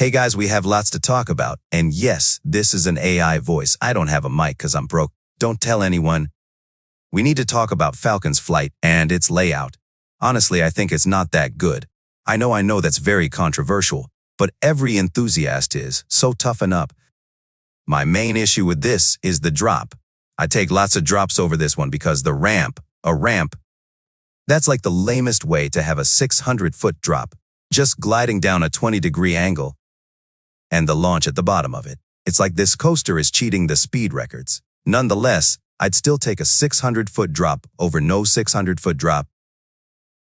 Hey guys, we have lots to talk about. And yes, this is an AI voice. I don't have a mic because I'm broke. Don't tell anyone. We need to talk about Falcons Flight and its layout. Honestly, I think it's not that good. I know that's very controversial, but every enthusiast is, so toughen up. My main issue with this is the drop. I take lots of drops over this one because a ramp, that's like the lamest way to have a 600-foot drop, just gliding down a 20-degree angle. And the launch at the bottom of it. It's like this coaster is cheating the speed records. Nonetheless, I'd still take a 600-foot drop over no 600-foot drop.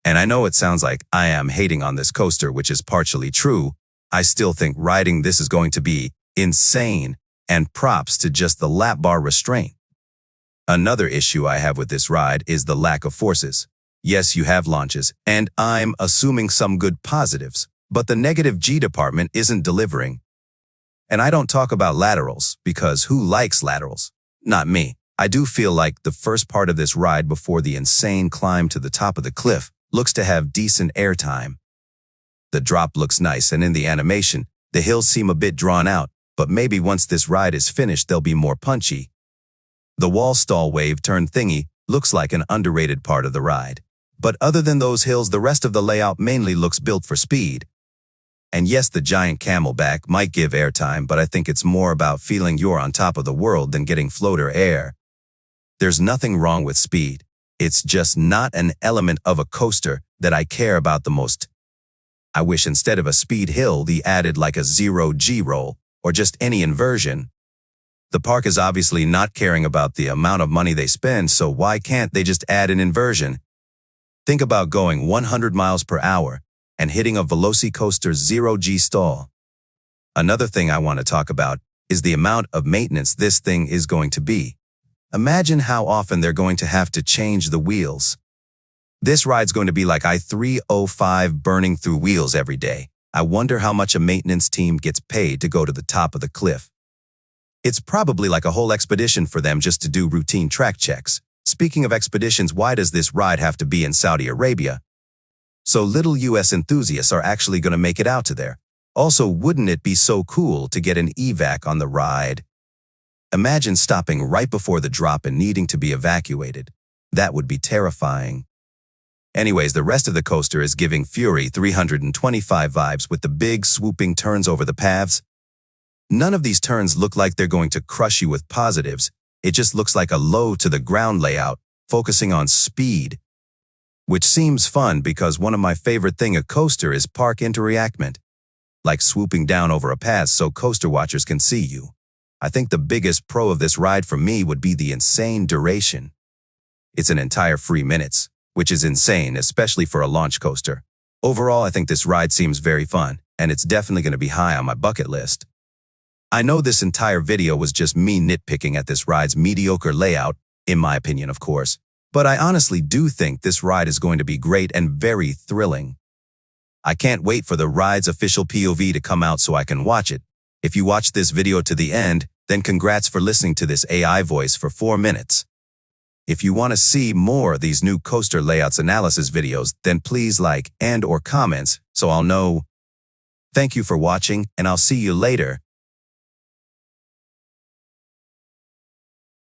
And I know it sounds like I am hating on this coaster, which is partially true. I still think riding this is going to be insane, and props to just the lap bar restraint. Another issue I have with this ride is the lack of forces. Yes, you have launches, and I'm assuming some good positives, but the negative G department isn't delivering. And I don't talk about laterals, because who likes laterals? Not me. I do feel like the first part of this ride before the insane climb to the top of the cliff looks to have decent airtime. The drop looks nice, and in the animation, the hills seem a bit drawn out, but maybe once this ride is finished they'll be more punchy. The wall stall wave turn thingy looks like an underrated part of the ride. But other than those hills, the rest of the layout mainly looks built for speed. And yes, the giant camelback might give airtime, but I think it's more about feeling you're on top of the world than getting floater air. There's nothing wrong with speed. It's just not an element of a coaster that I care about the most. I wish instead of a speed hill, they added like a 0G roll, or just any inversion. The park is obviously not caring about the amount of money they spend, so why can't they just add an inversion? Think about going 100 miles per hour and hitting a Velocicoaster's 0G stall. Another thing I want to talk about is the amount of maintenance this thing is going to be. Imagine how often they're going to have to change the wheels. This ride's going to be like I-305 burning through wheels every day. I wonder how much a maintenance team gets paid to go to the top of the cliff. It's probably like a whole expedition for them just to do routine track checks. Speaking of expeditions, why does this ride have to be in Saudi Arabia? So little US enthusiasts are actually going to make it out to there. Also, wouldn't it be so cool to get an evac on the ride? Imagine stopping right before the drop and needing to be evacuated. That would be terrifying. Anyways, the rest of the coaster is giving Fury 325 vibes with the big swooping turns over the paths. None of these turns look like they're going to crush you with positives. It just looks like a low-to-the-ground layout, focusing on speed. Which seems fun because one of my favorite thing a coaster is park interreactment. Like swooping down over a path so coaster watchers can see you. I think the biggest pro of this ride for me would be the insane duration. It's an entire 3 minutes, which is insane, especially for a launch coaster. Overall, I think this ride seems very fun, and it's definitely going to be high on my bucket list. I know this entire video was just me nitpicking at this ride's mediocre layout, in my opinion of course, but I honestly do think this ride is going to be great and very thrilling. I can't wait for the ride's official POV to come out so I can watch it. If you watched this video to the end, then congrats for listening to this AI voice for 4 minutes. If you want to see more of these new coaster layouts analysis videos, then please like and/or comments so I'll know. Thank you for watching, and I'll see you later.